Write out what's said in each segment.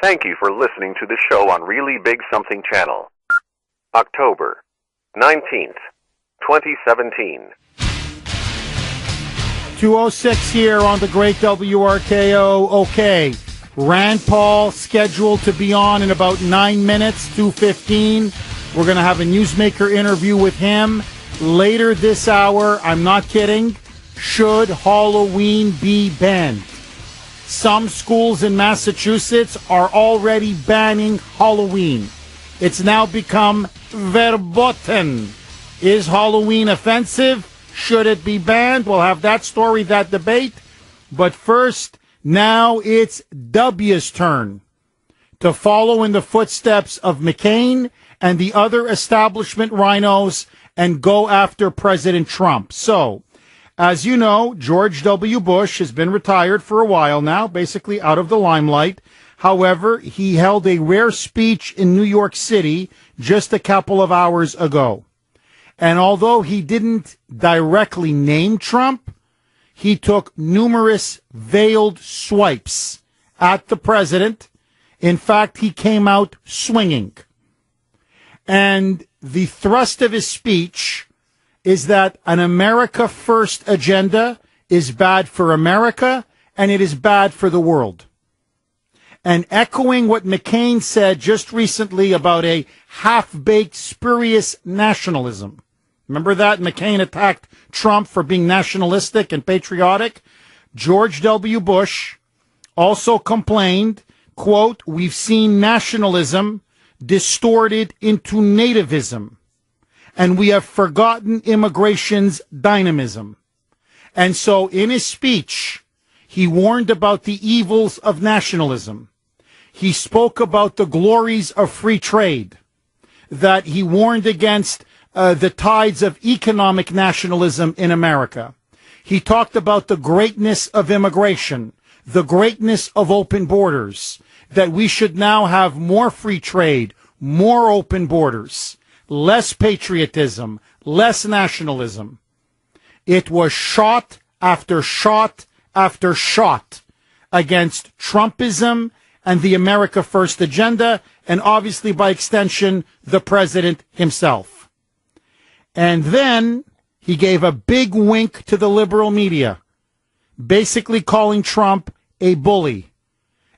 Thank you for listening to the show on Really Big Something Channel. October 19th, 2017. 206 here on the great WRKO. Okay, Rand Paul scheduled to be on in about 9 minutes, 2:15. We're going to have a newsmaker interview with him later this hour. I'm not kidding. Should Halloween be banned? Some schools in Massachusetts are already banning Halloween. It's now become verboten. Is Halloween offensive? Should it be banned? We'll have that story, that debate. But first, now it's W's turn to follow in the footsteps of McCain and the other establishment rhinos and go after President Trump. So, as you know, George W. Bush has been retired for a while now, basically out of the limelight. However, he held a rare speech in New York City just a couple of hours ago. And although he didn't directly name Trump, he took numerous veiled swipes at the president. In fact, he came out swinging. And the thrust of his speech is that an America First agenda is bad for America and it is bad for the world. And echoing what McCain said just recently about a half-baked, spurious nationalism. Remember that? McCain attacked Trump for being nationalistic and patriotic. George W. Bush also complained, quote, "We've seen nationalism distorted into nativism, and we have forgotten immigration's dynamism." And so in his speech, he warned about the evils of nationalism. He spoke about the glories of free trade, that he warned against the tides of economic nationalism in America. He talked about the greatness of immigration, the greatness of open borders, that we should now have more free trade, more open borders, less patriotism, less nationalism. It was shot after shot after shot against Trumpism and the America First agenda, and obviously by extension, the president himself. And then he gave a big wink to the liberal media, basically calling Trump a bully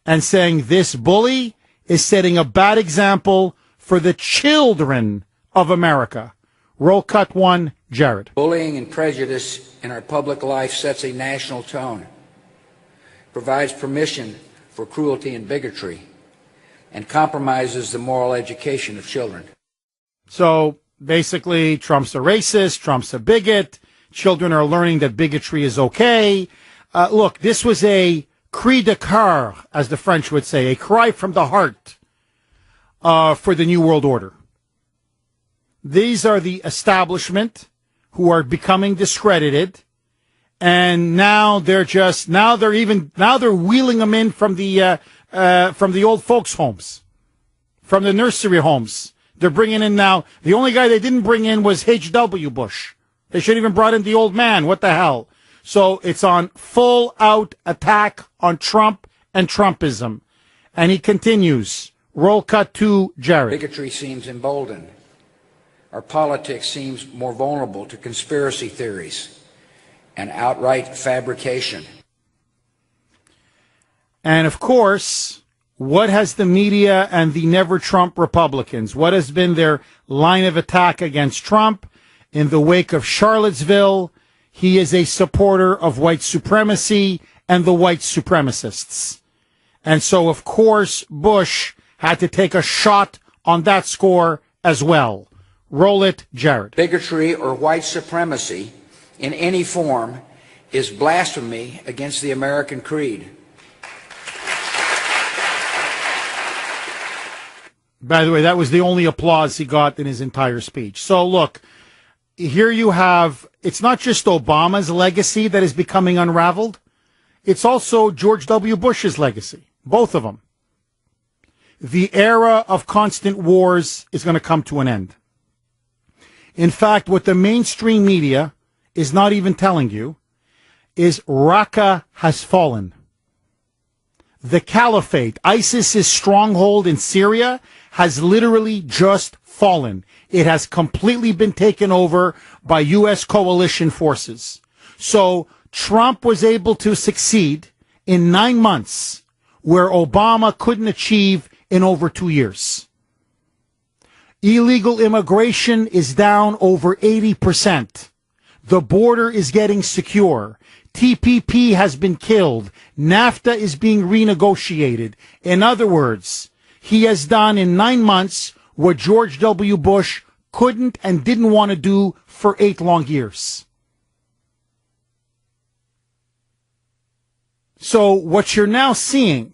and saying this bully is setting a bad example for the children of America. Roll cut one, Jared. Bullying and prejudice in our public life sets a national tone, provides permission for cruelty and bigotry, and compromises the moral education of children. So basically, Trump's a racist, Trump's a bigot, children are learning that bigotry is okay. Look, this was a cri de coeur, as the French would say, a cry from the heart for the New World Order. These are the establishment who are becoming discredited, and now they're wheeling them in from the old folks' homes, from the nursery homes. They're bringing in now, the only guy they didn't bring in was H.W. Bush. They should have even brought in the old man. What the hell? So it's on full out attack on Trump and Trumpism. And he continues. Roll cut to Jared. Bigotry seems emboldened. Our politics seems more vulnerable to conspiracy theories and outright fabrication. And of course, what has the media and the Never Trump Republicans, what has been their line of attack against Trump? In the wake of Charlottesville, he is a supporter of white supremacy and the white supremacists. And so, of course, Bush had to take a shot on that score as well. Roll it, Jared. Bigotry or white supremacy in any form is blasphemy against the American creed. By the way, that was the only applause he got in his entire speech. So look, here you have, it's not just Obama's legacy that is becoming unraveled. It's also George W. Bush's legacy. Both of them. The era of constant wars is going to come to an end. In fact, what the mainstream media is not even telling you is Raqqa has fallen. The caliphate, ISIS's stronghold in Syria, has literally just fallen. It has completely been taken over by U.S. coalition forces. So Trump was able to succeed in 9 months where Obama couldn't achieve in over 2 years. Illegal immigration is down over 80%. The border is getting secure. TPP has been killed. NAFTA is being renegotiated. In other words, he has done in 9 months what George W. Bush couldn't and didn't want to do for 8 long years. So what you're now seeing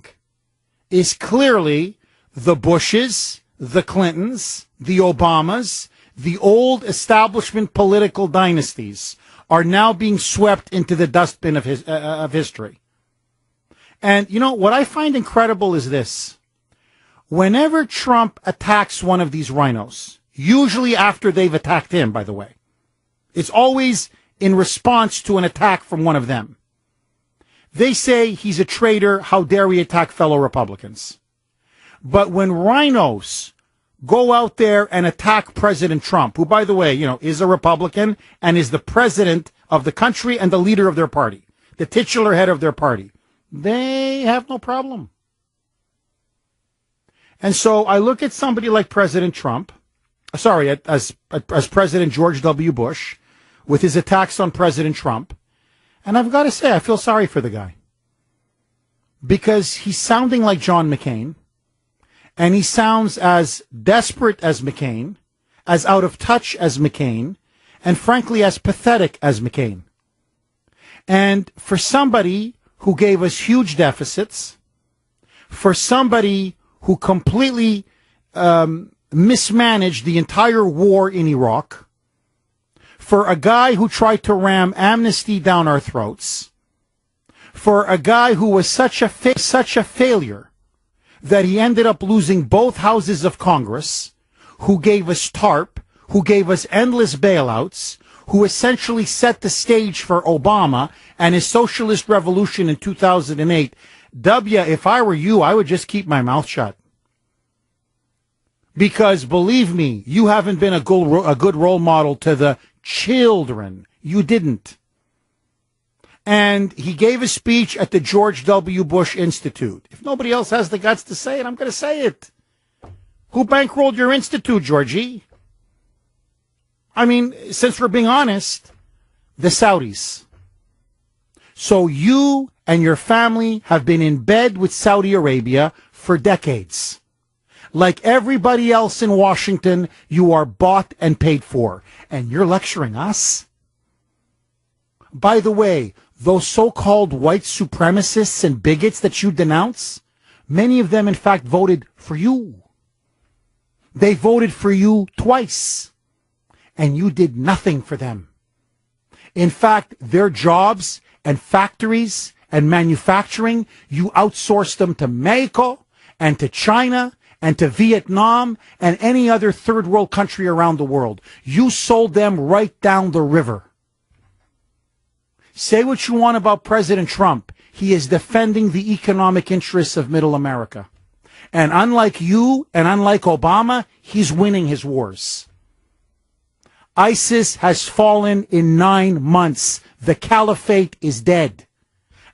is clearly the Bushes, the Clintons, the Obamas, the old establishment political dynasties are now being swept into the dustbin of history. And, you know, what I find incredible is this. Whenever Trump attacks one of these rhinos, usually after they've attacked him, by the way, it's always in response to an attack from one of them. They say he's a traitor, how dare he attack fellow Republicans. But when rhinos go out there and attack President Trump, who, by the way, you know, is a Republican and is the president of the country and the leader of their party, the titular head of their party, they have no problem. And so I look at somebody like President Trump, as President George W. Bush, with his attacks on President Trump, and I've got to say, I feel sorry for the guy. Because he's sounding like John McCain, and he sounds as desperate as McCain, as out of touch as McCain, and frankly as pathetic as McCain. And for somebody who gave us huge deficits, for somebody who completely mismanaged the entire war in Iraq, for a guy who tried to ram amnesty down our throats, for a guy who was such a failure that he ended up losing both houses of Congress, who gave us TARP, who gave us endless bailouts, who essentially set the stage for Obama and his socialist revolution in 2008. If I were you, I would just keep my mouth shut. Because believe me, you haven't been a good role model to the children. You didn't. And he gave a speech at the George W. Bush Institute. If nobody else has the guts to say it, I'm going to say it. Who bankrolled your institute, Georgie? I mean, since we're being honest, the Saudis. So you and your family have been in bed with Saudi Arabia for decades. Like everybody else in Washington, you are bought and paid for. And you're lecturing us? By the way, those so-called white supremacists and bigots that you denounce, many of them, in fact, voted for you. They voted for you twice, and you did nothing for them. In fact, their jobs and factories and manufacturing, you outsourced them to Mexico and to China and to Vietnam and any other third world country around the world. You sold them right down the river. Say what you want about President Trump. He is defending the economic interests of middle America. And unlike you and unlike Obama, he's winning his wars. ISIS has fallen in 9 months. The caliphate is dead.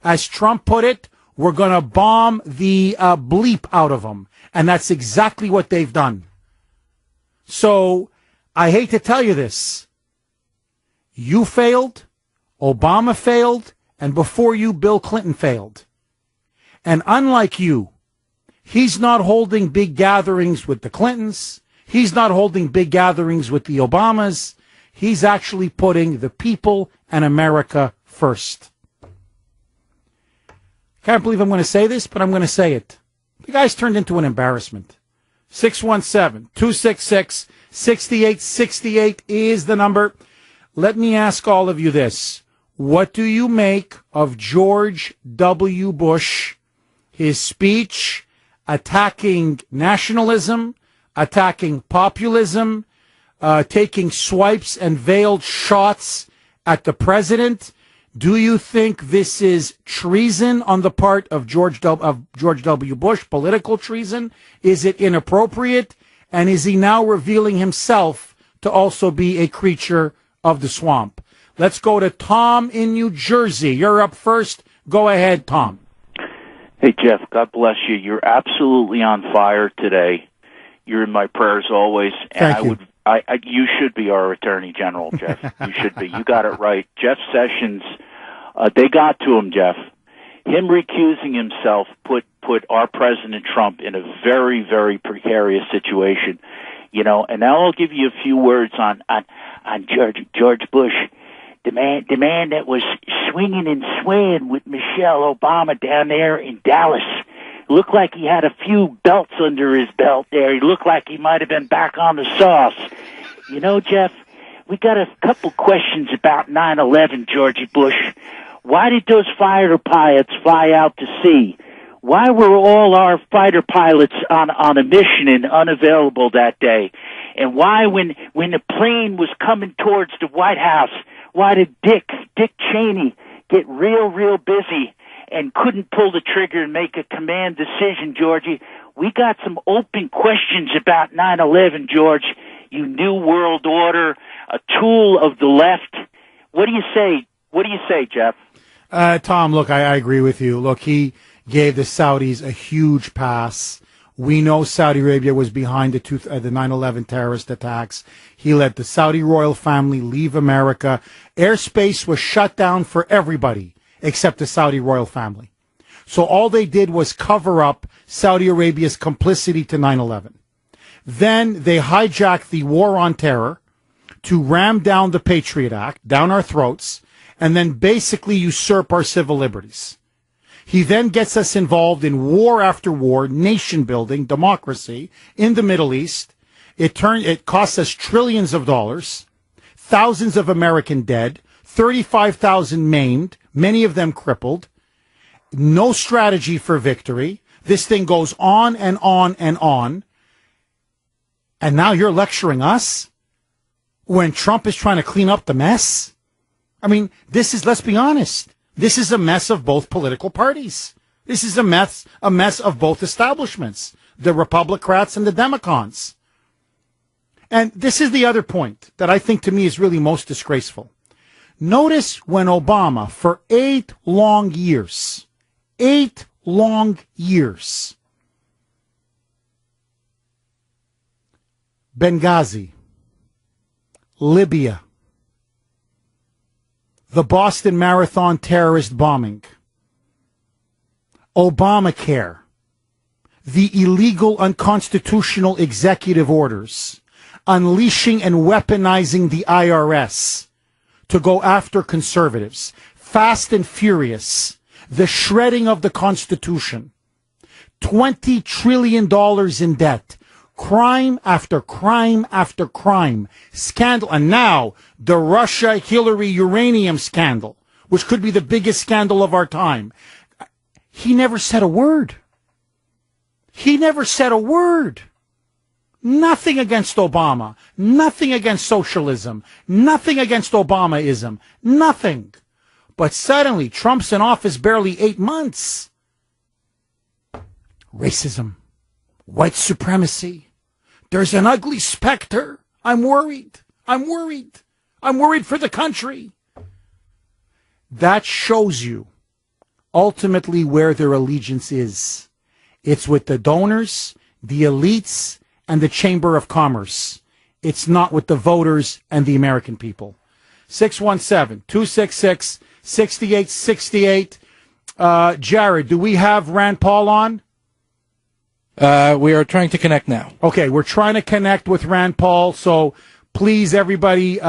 As Trump put it, we're going to bomb the bleep out of them. And that's exactly what they've done. So I hate to tell you this. You failed. Obama failed, and before you, Bill Clinton failed. And unlike you, he's not holding big gatherings with the Clintons. He's not holding big gatherings with the Obamas. He's actually putting the people and America first. Can't believe I'm going to say this, but I'm going to say it. The guy's turned into an embarrassment. 617-266-6868 is the number. Let me ask all of you this. What do you make of George W. Bush, his speech attacking nationalism, attacking populism, taking swipes and veiled shots at the president, Do you think this is treason on the part of George W. Bush, political treason? Is it inappropriate? And is he now revealing himself to also be a creature of the swamp? Let's go to Tom in New Jersey. You're up first. Go ahead, Tom. Hey, Jeff, God bless you. You're absolutely on fire today. You're in my prayers always. And Thank you. You should be our Attorney General, Jeff. You should be. You got it right. Jeff Sessions, they got to him, Jeff. Him recusing himself put our President Trump in a very, very precarious situation. You know, and now I'll give you a few words on George Bush, the man that was swinging and swaying with Michelle Obama down there in Dallas. Looked like he had a few belts under his belt there. He looked like he might have been back on the sauce. You know, Jeff, we got a couple questions about 9/11, Georgie Bush. Why did those fighter pilots fly out to sea? Why were all our fighter pilots on a mission and unavailable that day? And why, when the plane was coming towards the White House, why did Dick Cheney get real busy and couldn't pull the trigger and make a command decision, Georgie? We got some open questions about 9/11, George. You New World Order, a tool of the left. What do you say? What do you say, Jeff? Tom, look, I agree with you. Look, he gave the Saudis a huge pass. We know Saudi Arabia was behind the 9/11 terrorist attacks. He let the Saudi royal family leave America. Airspace was shut down for everybody except the Saudi royal family. So all they did was cover up Saudi Arabia's complicity to 9/11. Then they hijacked the war on terror to ram down the Patriot Act, down our throats, and then basically usurp our civil liberties. He then gets us involved in war after war, nation building, democracy in the Middle East. It costs us trillions of dollars, thousands of American dead, 35,000 maimed, many of them crippled. No strategy for victory. This thing goes on and on and on. And now you're lecturing us when Trump is trying to clean up the mess? I mean, let's be honest, this is a mess of both political parties. This is a mess of both establishments, the Republicrats and the Democrats. And this is the other point that I think to me is really most disgraceful. Notice when Obama, for 8 long years, Benghazi, Libya, the Boston Marathon terrorist bombing, Obamacare, the illegal unconstitutional executive orders, unleashing and weaponizing the IRS to go after conservatives, Fast and Furious, the shredding of the Constitution, $20 trillion in debt, crime after crime after crime, scandal, and now the Russia-Hillary uranium scandal, which could be the biggest scandal of our time. He never said a word. He never said a word. Nothing against Obama, nothing against socialism, nothing against Obamaism, nothing. But suddenly, Trump's in office barely 8 months. Racism, white supremacy. There's an ugly specter. I'm worried. I'm worried for the country. That shows you ultimately where their allegiance is. It's with the donors, the elites, and the Chamber of Commerce. It's not with the voters and the American people. 617-266-6868. Jared, do we have Rand Paul on? We are trying to connect now. Okay, we're trying to connect with Rand Paul, so please, everybody,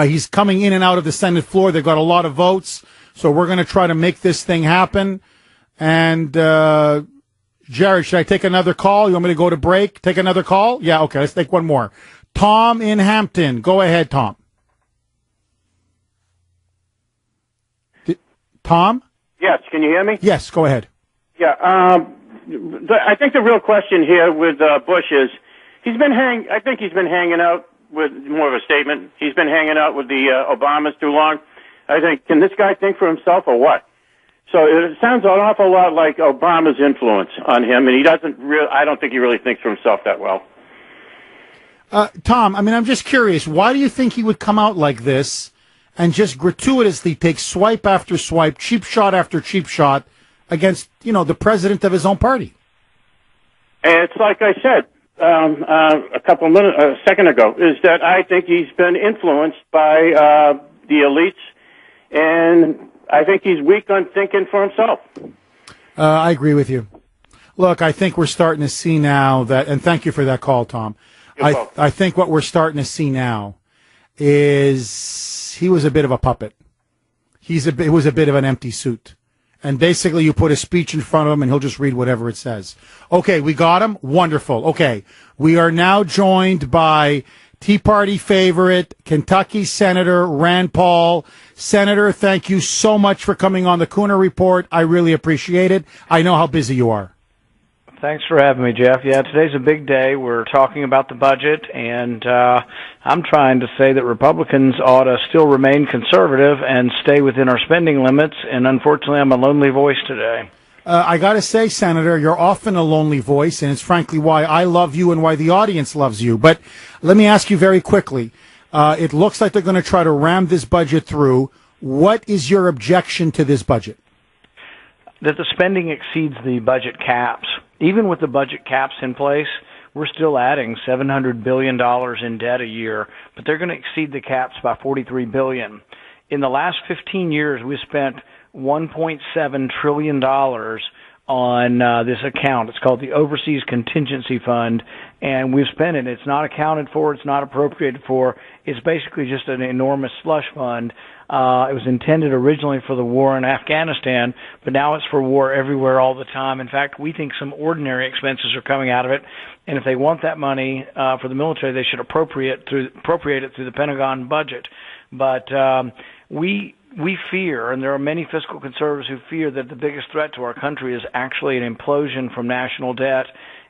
he's coming in and out of the Senate floor. They've got a lot of votes, so we're going to try to make this thing happen. And, Jared, should I take another call? You want me to go to break? Take another call? Yeah, okay, let's take one more. Tom in Hampton. Go ahead, Tom. Tom? Yes, can you hear me? Yes, go ahead. Yeah, I think the real question here with Bush is I think he's been hanging out with more of a statement. He's been hanging out with the Obamas too long. I think, can this guy think for himself or what? So it sounds an awful lot like Obama's influence on him, and I don't think he really thinks for himself that well. Tom, I mean, I'm just curious. Why do you think he would come out like this and just gratuitously take swipe after swipe, cheap shot after cheap shot against, the president of his own party? And it's like I said a second ago, is that I think he's been influenced by the elites, and I think he's weak on thinking for himself. I agree with you. Look, I think we're starting to see now that, and thank you for that call, Tom. I think what we're starting to see now is he was a bit of a puppet. It was a bit of an empty suit. And basically you put a speech in front of him and he'll just read whatever it says. Okay, we got him. Wonderful. Okay, we are now joined by Tea Party favorite, Kentucky Senator Rand Paul. Senator, thank you so much for coming on the Kuhner Report. I really appreciate it. I know how busy you are. Thanks for having me, Jeff. Yeah, today's a big day. We're talking about the budget, and I'm trying to say that Republicans ought to still remain conservative and stay within our spending limits, and unfortunately I'm a lonely voice today. I got to say, Senator, you're often a lonely voice, and it's frankly why I love you and why the audience loves you. But let me ask you very quickly. It looks like they're going to try to ram this budget through. What is your objection to this budget? That the spending exceeds the budget caps. Even with the budget caps in place, we're still adding $700 billion in debt a year, but they're going to exceed the caps by $43 billion. In the last 15 years, we spent $1.7 trillion on this account. It's called the Overseas Contingency Fund, and we've spent it. It's not accounted for. It's not appropriated for. It's basically just an enormous slush fund. It was intended originally for the war in Afghanistan, but now it's for war everywhere all the time. In fact, we think some ordinary expenses are coming out of it, and if they want that money for the military, they should appropriate it through the Pentagon budget. But we fear, and there are many fiscal conservatives who fear, that the biggest threat to our country is actually an implosion from national debt,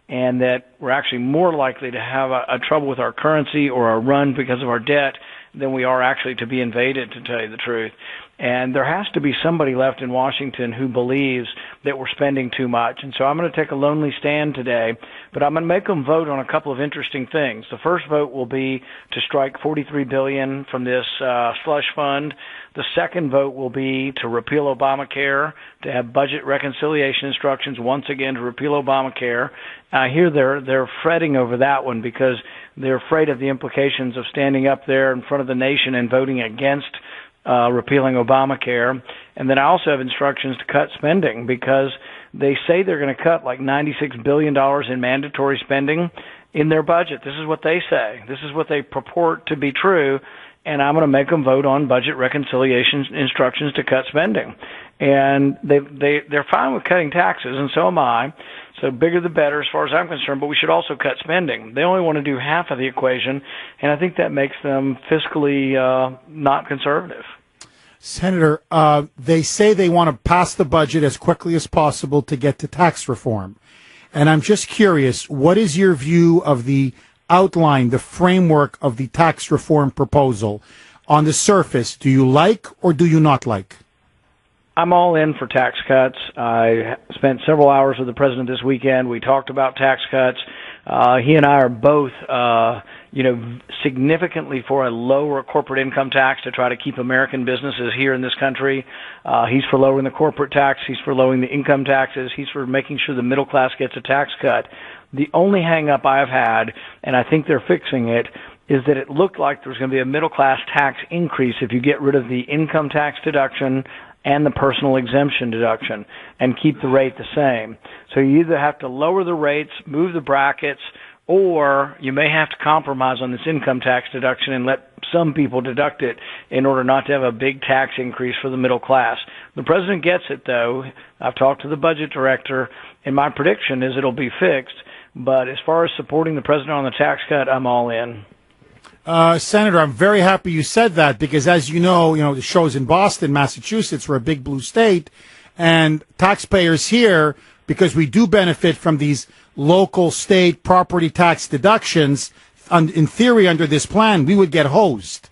and that we're actually more likely to have a trouble with our currency or a run because of our debt than we are actually to be invaded, to tell you the truth. And there has to be somebody left in Washington who believes that we're spending too much. And so I'm going to take a lonely stand today, but I'm going to make them vote on a couple of interesting things. The first vote will be to strike $43 billion from this slush fund. The second vote will be to repeal Obamacare, to have budget reconciliation instructions once again to repeal Obamacare. I hear they're fretting over that one because they're afraid of the implications of standing up there in front of the nation and voting against repealing Obamacare. And then I also have instructions to cut spending because they say they're going to cut like $96 billion in mandatory spending in their budget. This is what they say. This is what they purport to be true. And I'm going to make them vote on budget reconciliation instructions to cut spending. And they're fine with cutting taxes, and so am I. So bigger the better as far as I'm concerned, but we should also cut spending. They only want to do half of the equation, and I think that makes them fiscally not conservative. Senator, they say they want to pass the budget as quickly as possible to get to tax reform. And I'm just curious, what is your view of the outline, the framework of the tax reform proposal? On the surface, do you like or do you not like? I'm all in for tax cuts. I spent several hours with the president this weekend. We talked about tax cuts. He and I are both, significantly for a lower corporate income tax to try to keep American businesses here in this country. He's for lowering the corporate tax. He's for lowering the income taxes. He's for making sure the middle class gets a tax cut. The only hang-up I've had, and I think they're fixing it, is that it looked like there was going to be a middle-class tax increase if you get rid of the income tax deduction and the personal exemption deduction and keep the rate the same. So you either have to lower the rates, move the brackets, or you may have to compromise on this income tax deduction and let some people deduct it in order not to have a big tax increase for the middle class. The president gets it, though. I've talked to the budget director, and my prediction is it'll be fixed. But as far as supporting the president on the tax cut, I'm all in. Senator, I'm very happy you said that because, as you know, the show's in Boston, Massachusetts. We're a big blue state, and taxpayers here, because we do benefit from these local state property tax deductions, in theory, under this plan, we would get hosed.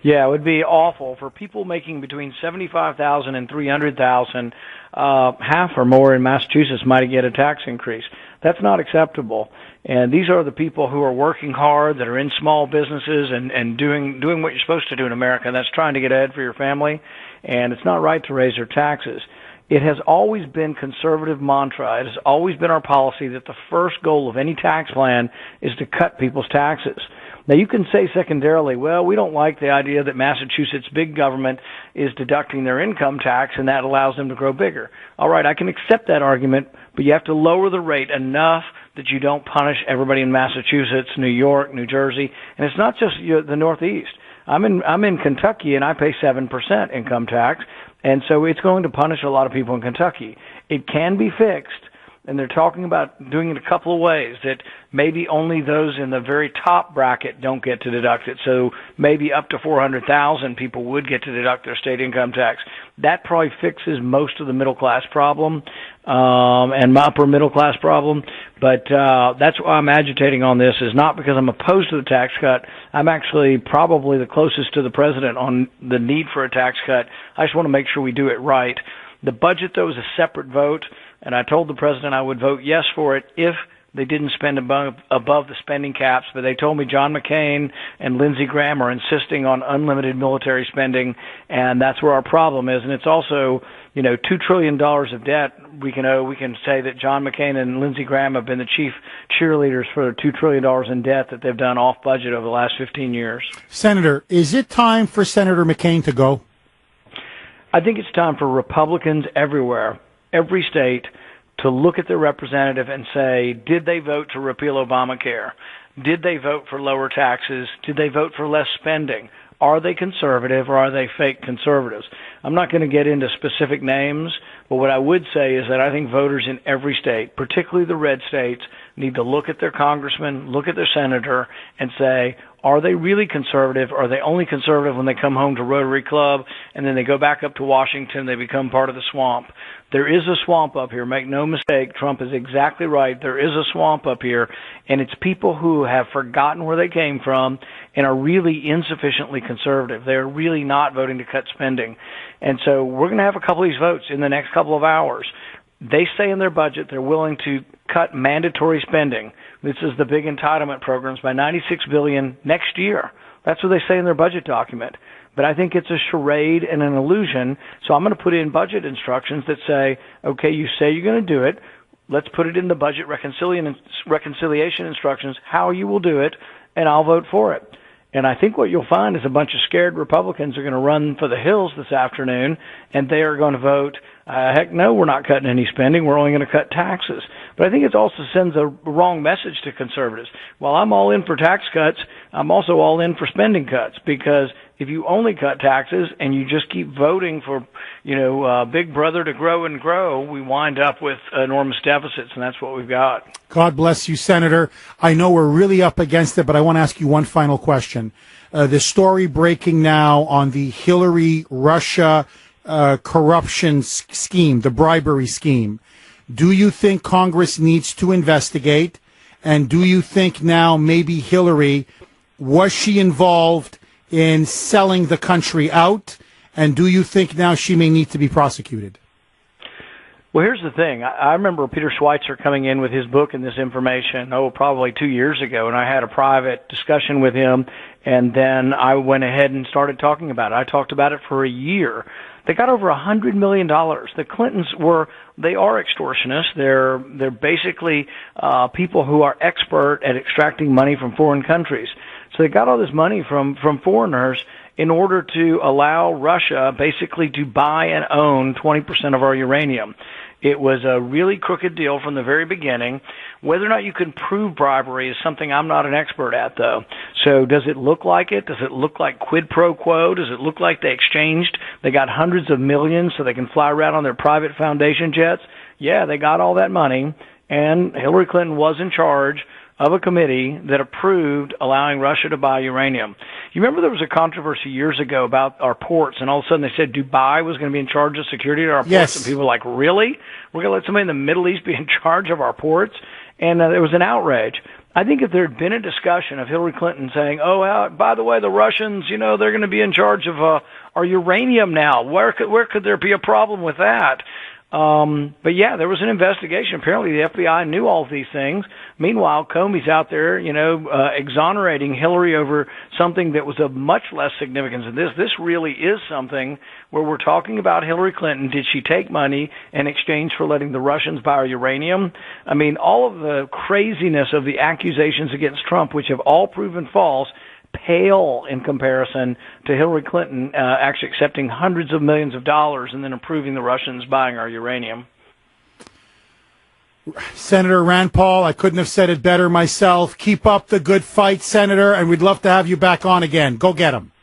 Yeah, it would be awful for people making between $75,000 and $300,000. Half or more in Massachusetts might get a tax increase. That's not acceptable. And these are the people who are working hard, that are in small businesses and doing what you're supposed to do in America, and that's trying to get ahead for your family. And it's not right to raise their taxes. It has always been conservative mantra. It has always been our policy that the first goal of any tax plan is to cut people's taxes. Now, you can say secondarily, well, we don't like the idea that Massachusetts big government is deducting their income tax and that allows them to grow bigger. All right, I can accept that argument, but you have to lower the rate enough that you don't punish everybody in Massachusetts, New York, New Jersey, and it's not just the Northeast. I'm in Kentucky and I pay 7% income tax, and so it's going to punish a lot of people in Kentucky. It can be fixed, and they're talking about doing it a couple of ways, that maybe only those in the very top bracket don't get to deduct it. So maybe up to 400,000 people would get to deduct their state income tax. That probably fixes most of the middle class problem, and my upper middle class problem. But that's why I'm agitating on this, is not because I'm opposed to the tax cut. I'm actually probably the closest to the president on the need for a tax cut. I just want to make sure we do it right. The budget, though, is a separate vote, and I told the president I would vote yes for it if they didn't spend above the spending caps, but they told me John McCain and Lindsey Graham are insisting on unlimited military spending, and that's where our problem is. And it's also, $2 trillion of debt. We can say that John McCain and Lindsey Graham have been the chief cheerleaders for $2 trillion in debt that they've done off budget over the last 15 years. Senator, is it time for Senator McCain to go? I think it's time for Republicans everywhere, every state, to look at their representative and say, did they vote to repeal Obamacare? Did they vote for lower taxes? Did they vote for less spending? Are they conservative or are they fake conservatives? I'm not going to get into specific names, but what I would say is that I think voters in every state, particularly the red states, need to look at their congressman, look at their senator, and say, are they really conservative? Or are they only conservative when they come home to Rotary Club and then they go back up to Washington, they become part of the swamp? There is a swamp up here. Make no mistake, Trump is exactly right. There is a swamp up here, and it's people who have forgotten where they came from and are really insufficiently conservative. They're really not voting to cut spending. And so we're going to have a couple of these votes in the next couple of hours. They say in their budget they're willing to cut mandatory spending. This is the big entitlement programs by $96 billion next year. That's what they say in their budget document. But I think it's a charade and an illusion. So I'm going to put in budget instructions that say, okay, you say you're going to do it. Let's put it in the budget reconciliation instructions, how you will do it, and I'll vote for it. And I think what you'll find is a bunch of scared Republicans are going to run for the hills this afternoon, and they are going to vote, heck no, we're not cutting any spending. We're only going to cut taxes. But I think it also sends a wrong message to conservatives. While I'm all in for tax cuts, I'm also all in for spending cuts, because if you only cut taxes and you just keep voting for, Big Brother to grow and grow, we wind up with enormous deficits, and that's what we've got. God bless you, Senator. I know we're really up against it, but I want to ask you one final question. The story breaking now on the Hillary-Russia corruption scheme, the bribery scheme. Do you think Congress needs to investigate? And do you think now maybe Hillary, was she involved in selling the country out? And do you think now she may need to be prosecuted? Well, here's the thing. I remember Peter Schweitzer coming in with his book and this information, probably 2 years ago, and I had a private discussion with him, and then I went ahead and started talking about it. I talked about it for a year. They got over $100 million. The Clintons they are extortionists. They're basically people who are expert at extracting money from foreign countries. So they got all this money from foreigners in order to allow Russia basically to buy and own 20% of our uranium. It was a really crooked deal from the very beginning. Whether or not you can prove bribery is something I'm not an expert at, though. So does it look like it? Does it look like quid pro quo? Does it look like they exchanged? They got hundreds of millions so they can fly around on their private foundation jets? Yeah, they got all that money, and Hillary Clinton was in charge of a committee that approved allowing Russia to buy uranium. You remember there was a controversy years ago about our ports, and all of a sudden they said Dubai was going to be in charge of security at our ports, yes. And people were like, really? We're going to let somebody in the Middle East be in charge of our ports? And there was an outrage. I think if there had been a discussion of Hillary Clinton saying, "Oh, by the way, the Russians, they're going to be in charge of our uranium now. Where could there be a problem with that?" But yeah, there was an investigation. Apparently, the FBI knew all of these things. Meanwhile, Comey's out there, exonerating Hillary over something that was of much less significance than this. This really is something where we're talking about Hillary Clinton. Did she take money in exchange for letting the Russians buy our uranium? I mean, all of the craziness of the accusations against Trump, which have all proven false, pale in comparison to Hillary Clinton actually accepting hundreds of millions of dollars and then approving the Russians buying our uranium. Senator Rand Paul, I couldn't have said it better myself. Keep up the good fight, Senator, and we'd love to have you back on again. Go get him.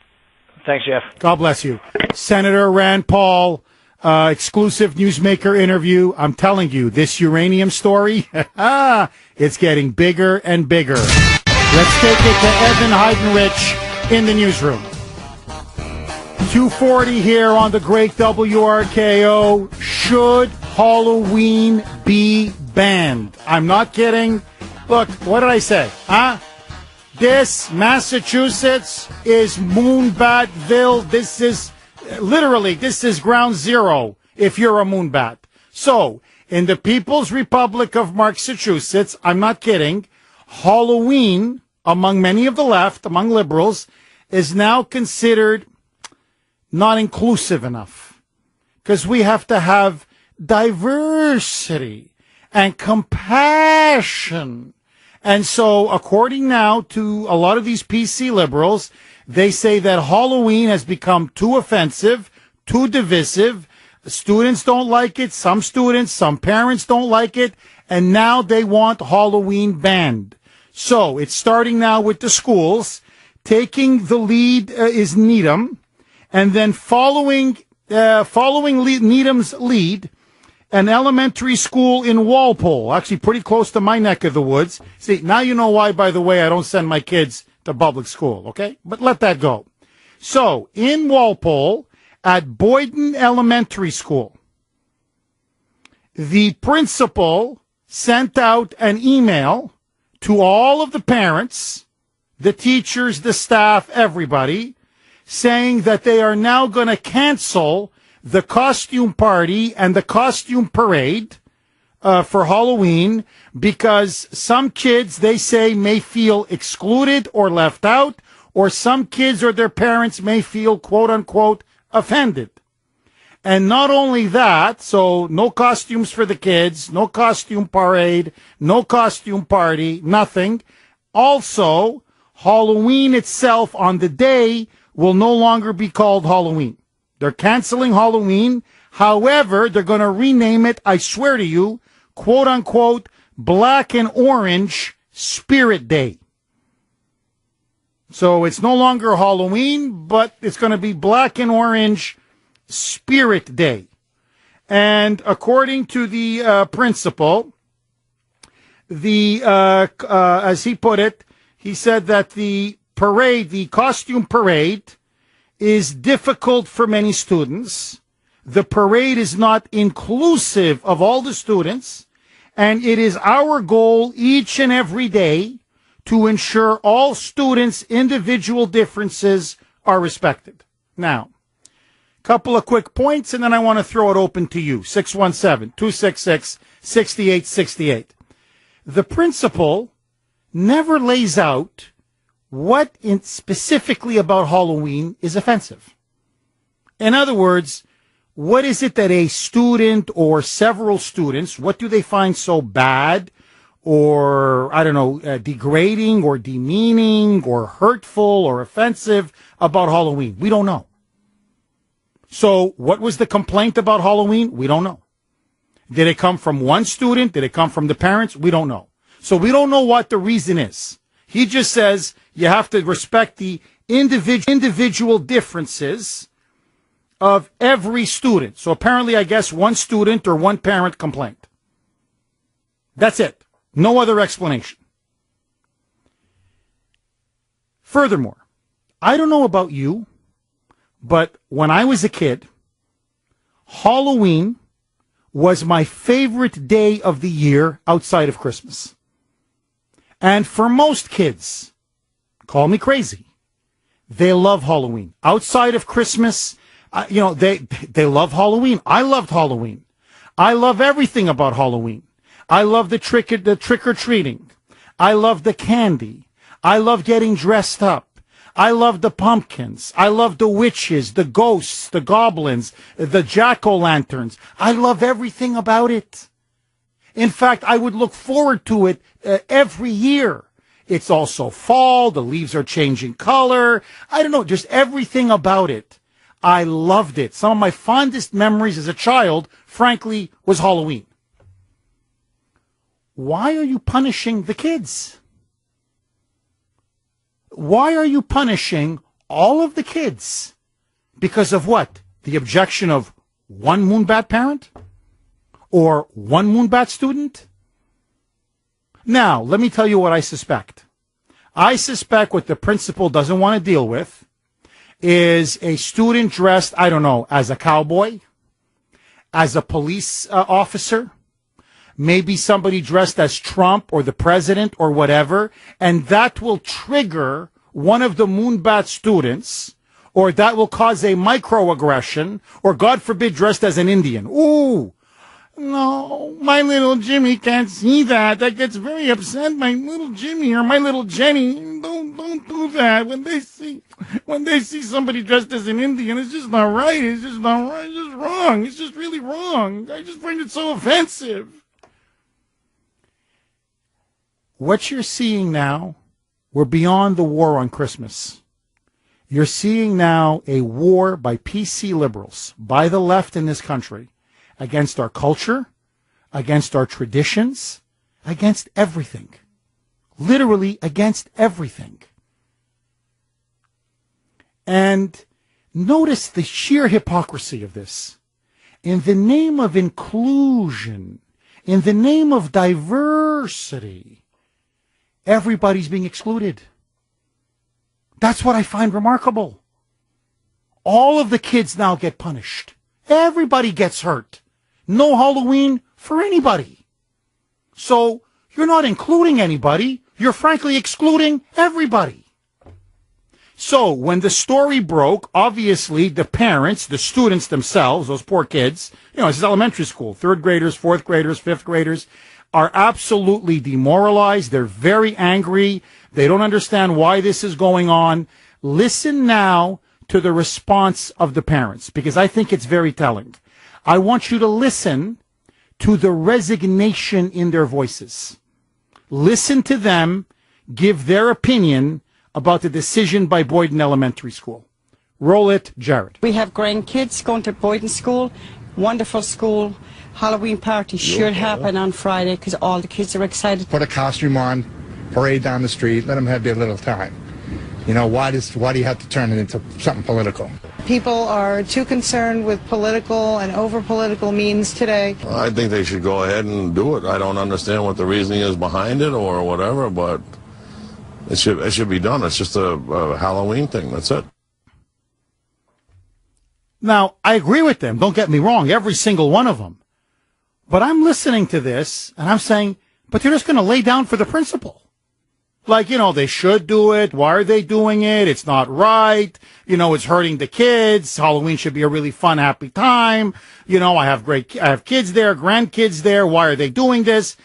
Thanks, Jeff. God bless you. Senator Rand Paul, exclusive newsmaker interview. I'm telling you, this uranium story, it's getting bigger and bigger. Let's take it to Evan Heidenrich in the newsroom. 2:40 here on the great WRKO. Should Halloween be banned? I'm not kidding. Look, what did I say? This, Massachusetts, is Moonbatville. This is, literally, this is ground zero if you're a moonbat. So, in the People's Republic of Massachusetts, I'm not kidding, Halloween, among many of the left, among liberals, is now considered not inclusive enough. Because we have to have diversity and compassion. And so, according now to a lot of these PC liberals, they say that Halloween has become too offensive, too divisive. Students don't like it. Some parents don't like it. And now they want Halloween banned. So it's starting now with the schools. Taking the lead is Needham, and then following Needham's lead, an elementary school in Walpole, actually pretty close to my neck of the woods. See, now you know why, by the way, I don't send my kids to public school, okay? But let that go. So in Walpole, at Boyden Elementary School, the principal sent out an email to all of the parents, the teachers, the staff, everybody, saying that they are now going to cancel the costume party and the costume parade for Halloween because some kids, they say, may feel excluded or left out, or some kids or their parents may feel, quote-unquote, offended. And not only that, so no costumes for the kids, no costume parade, no costume party, nothing. Also, Halloween itself on the day will no longer be called Halloween. They're canceling Halloween. However, they're going to rename it, I swear to you, quote unquote, Black and Orange Spirit Day. So it's no longer Halloween, but it's going to be Black and Orange Spirit Day. And according to the principal, as he put it, he said that the parade, the costume parade, is difficult for many students. The parade is not inclusive of all the students, and it is our goal each and every day to ensure all students' individual differences are respected. Now, couple of quick points, and then I want to throw it open to you. 617-266-6868. The principal never lays out what specifically about Halloween is offensive. In other words, what is it that a student or several students, what do they find so bad or, I don't know, degrading or demeaning or hurtful or offensive about Halloween? We don't know. So what was the complaint about Halloween? We don't know. Did it come from one student? Did it come from the parents? We don't know. So we don't know what the reason is. He just says you have to respect the individual differences of every student. So apparently, I guess, one student or one parent complained. That's it. No other explanation. Furthermore, I don't know about you, but when I was a kid, Halloween was my favorite day of the year outside of Christmas. And for most kids, call me crazy, they love Halloween. Outside of Christmas, they love Halloween. I loved Halloween. I love everything about Halloween. I love the trick or treating. I love the candy. I love getting dressed up. I love the pumpkins. I love the witches, the ghosts, the goblins, the jack-o'-lanterns. I love everything about it. In fact, I would look forward to it every year. It's also fall. The leaves are changing color. I don't know, just everything about it. I loved it. Some of my fondest memories as a child, frankly, was Halloween. Why are you punishing the kids? Why are you punishing all of the kids? Because of what? The objection of one Moonbat parent? Or one Moonbat student? Now, let me tell you what I suspect. I suspect what the principal doesn't want to deal with is a student dressed, I don't know, as a cowboy, as a police officer, maybe somebody dressed as Trump or the president or whatever, and that will trigger one of the Moonbat students, or that will cause a microaggression, or God forbid, dressed as an Indian. Ooh, no, my little Jimmy can't see that. That gets very upset. My little Jimmy or my little Jenny, don't do that. When they see somebody dressed as an Indian, it's just not right. It's just not right. It's just wrong. It's just really wrong. I just find it so offensive. What you're seeing now, we're beyond the war on Christmas. You're seeing now a war by PC liberals, by the left in this country, against our culture, against our traditions, against everything. Literally against everything. And notice the sheer hypocrisy of this. In the name of inclusion, in the name of diversity, everybody's being excluded. That's what I find remarkable. All of the kids now get punished. Everybody gets hurt. No Halloween for anybody. So you're not including anybody. You're frankly excluding everybody. So when the story broke, obviously the parents, the students themselves, those poor kids, this is elementary school, 3rd graders, 4th graders, 5th graders, are absolutely demoralized. They're very angry. They don't understand why this is going on. Listen now to the response of the parents, because I think it's very telling. I want you to listen to the resignation in their voices. Listen to them give their opinion about the decision by Boyden Elementary School. Roll it, Jared. We have grandkids going to Boyden School, wonderful school. Halloween party should happen on Friday because all the kids are excited. Put a costume on, parade down the street, let them have their little time. Why do you have to turn it into something political? People are too concerned with political and over-political means today. I think they should go ahead and do it. I don't understand what the reasoning is behind it or whatever, but it should be done. It's just a Halloween thing. That's it. Now, I agree with them. Don't get me wrong. Every single one of them. But I'm listening to this, and I'm saying, but they're just going to lay down for the principal. Like, they should do it. Why are they doing it? It's not right. It's hurting the kids. Halloween should be a really fun, happy time. I have kids there, grandkids there. Why are they doing this?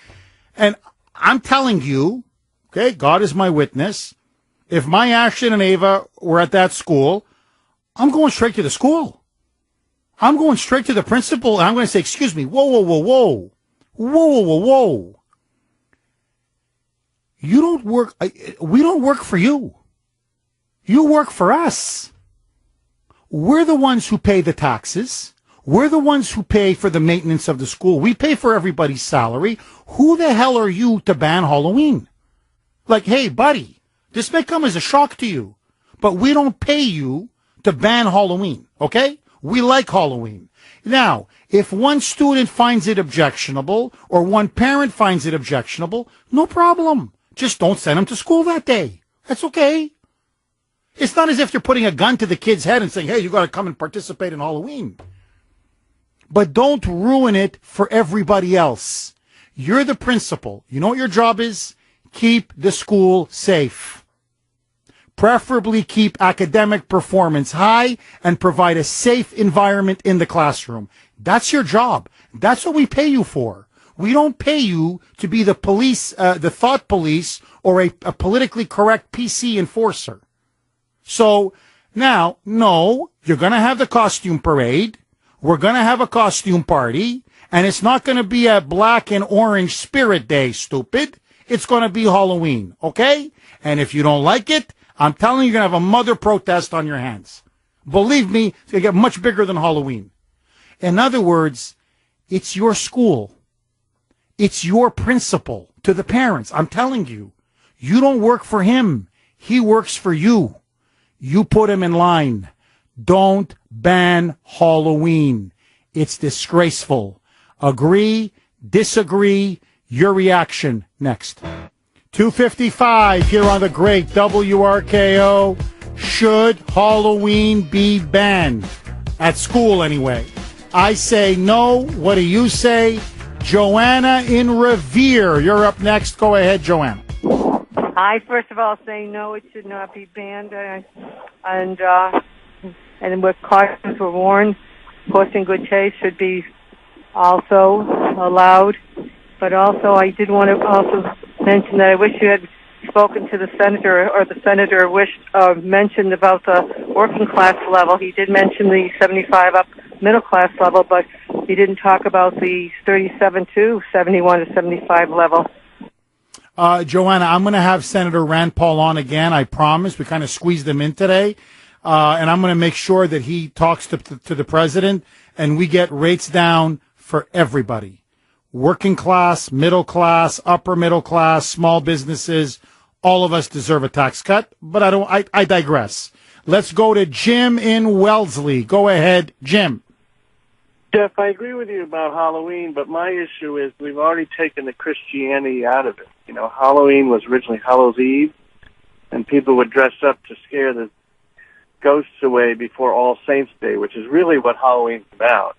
And I'm telling you, okay, God is my witness. If my Ashton and Ava were at that school, I'm going straight to the school. I'm going straight to the principal, and I'm going to say, excuse me, whoa, whoa, whoa, whoa. Whoa, whoa, whoa, whoa. You don't work, we don't work for you. You work for us. We're the ones who pay the taxes. We're the ones who pay for the maintenance of the school. We pay for everybody's salary. Who the hell are you to ban Halloween? Like, hey, buddy, this may come as a shock to you, but we don't pay you to ban Halloween, okay? We like Halloween. Now, if one student finds it objectionable or one parent finds it objectionable, no problem. Just don't send them to school that day. That's okay. It's not as if you're putting a gun to the kid's head and saying, hey, you got to come and participate in Halloween. But don't ruin it for everybody else. You're the principal. You know what your job is? keep the school safe. Preferably keep academic performance high and provide a safe environment in the classroom. That's your job. That's what we pay you for. We don't pay you to be the police, the thought police, or a politically correct PC enforcer. So now, no, you're going to have the costume parade. We're going to have a costume party. And it's not going to be a black and orange spirit day, stupid. It's going to be Halloween, okay? And if you don't like it, I'm telling you, you're going to have a mother protest on your hands. Believe me, it's going to get much bigger than Halloween. In other words, it's your school. It's your principal to the parents. I'm telling you, you don't work for him. He works for you. You put him in line. Don't ban Halloween. It's disgraceful. Agree, disagree, your reaction next. 2:55 here on the great WRKO. Should Halloween be banned? At school, anyway. I say no. What do you say? Joanna in Revere. You're up next. Go ahead, Joanna. I, first of all, say no, it should not be banned. And what cautions were worn, horse in good taste, should be also allowed. But also, I did want to also mention that I wish you had spoken to the senator, or the senator mentioned about the working class level. He did mention the 75 up middle class level, but he didn't talk about the 37 to 71 to 75 level. Joanna, I'm going to have Senator Rand Paul on again. I promise. We kind of squeezed him in today. And I'm going to make sure that he talks to the president and we get rates down for everybody. Working class, middle class, upper middle class, small businesses. All of us deserve a tax cut, but I digress. Let's go to Jim in Wellesley. Go ahead, Jim. Jeff, I agree with you about Halloween, but my issue is we've already taken the Christianity out of it. You know, Halloween was originally Hallows Eve, and people would dress up to scare the ghosts away before All Saints Day, which is really what Halloween's about.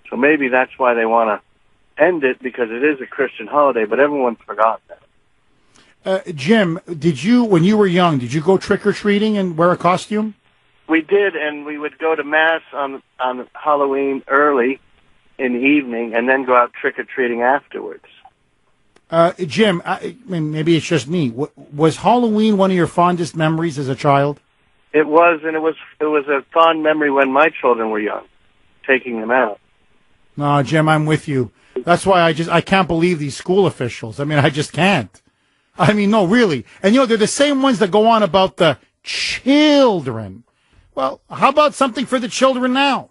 So maybe that's why they want to end it, because it is a Christian holiday, but everyone's forgotten that. Jim, when you were young, did you go trick-or-treating and wear a costume? We did, and we would go to Mass on Halloween early in the evening and then go out trick-or-treating afterwards. Jim, maybe it's just me. Was Halloween one of your fondest memories as a child? It was, and it was a fond memory when my children were young, taking them out. No, Jim, I'm with you. That's why I can't believe these school officials. I mean, I just can't. I mean, no, really. And, they're the same ones that go on about the children. Well, how about something for the children now?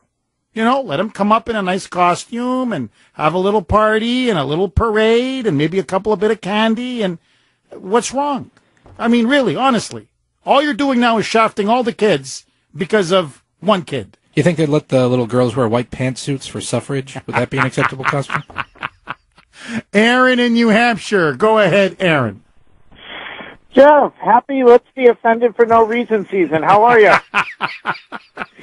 Let them come up in a nice costume and have a little party and a little parade and maybe a couple of bit of candy. And what's wrong? I mean, really, honestly, all you're doing now is shafting all the kids because of one kid. You think they'd let the little girls wear white pantsuits for suffrage? Would that be an acceptable costume? Aaron in New Hampshire. Go ahead, Aaron. Jeff, happy Let's Be Offended for No Reason season. How are you?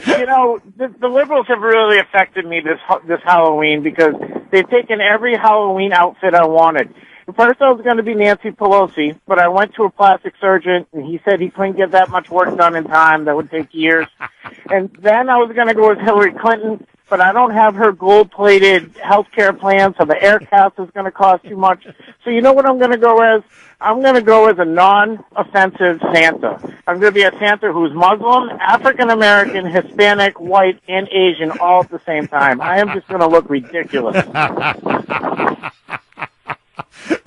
The liberals have really affected me this Halloween because they've taken every Halloween outfit I wanted. At first I was going to be Nancy Pelosi, but I went to a plastic surgeon, and he said he couldn't get that much work done in time. That would take years. And then I was going to go with Hillary Clinton, but I don't have her gold-plated health care plan, so the air cast is going to cost too much. So you know what I'm going to go as? I'm going to go as a non-offensive Santa. I'm going to be a Santa who's Muslim, African-American, Hispanic, white, and Asian all at the same time. I am just going to look ridiculous.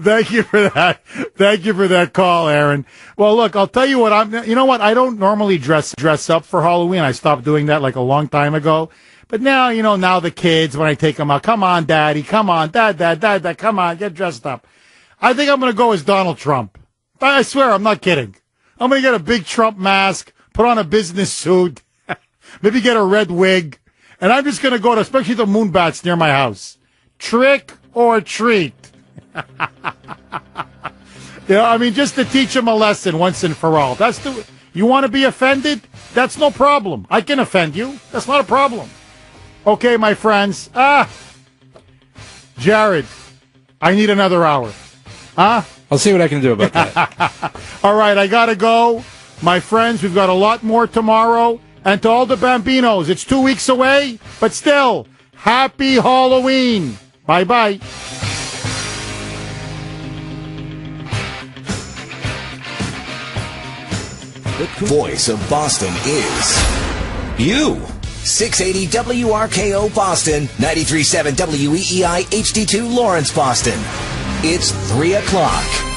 Thank you for that. Thank you for that call, Aaron. Well, look, I'll tell you what. I don't normally dress up for Halloween. I stopped doing that like a long time ago. But now, now the kids, when I take them out, come on, Daddy, come on, Dad, come on, get dressed up. I think I'm going to go as Donald Trump. I swear, I'm not kidding. I'm going to get a big Trump mask, put on a business suit, maybe get a red wig, and I'm just going to go to, especially the moonbats near my house. Trick or treat. Just to teach them a lesson once and for all. You want to be offended? That's no problem. I can offend you. That's not a problem. Okay, my friends. Jared, I need another hour. I'll see what I can do about that. All right, I got to go. My friends, we've got a lot more tomorrow. And to all the Bambinos, it's 2 weeks away, but still, happy Halloween. Bye-bye. Voice of Boston is you. 680 WRKO Boston, 93.7 WEEI HD2 Lawrence, Boston. It's 3 o'clock.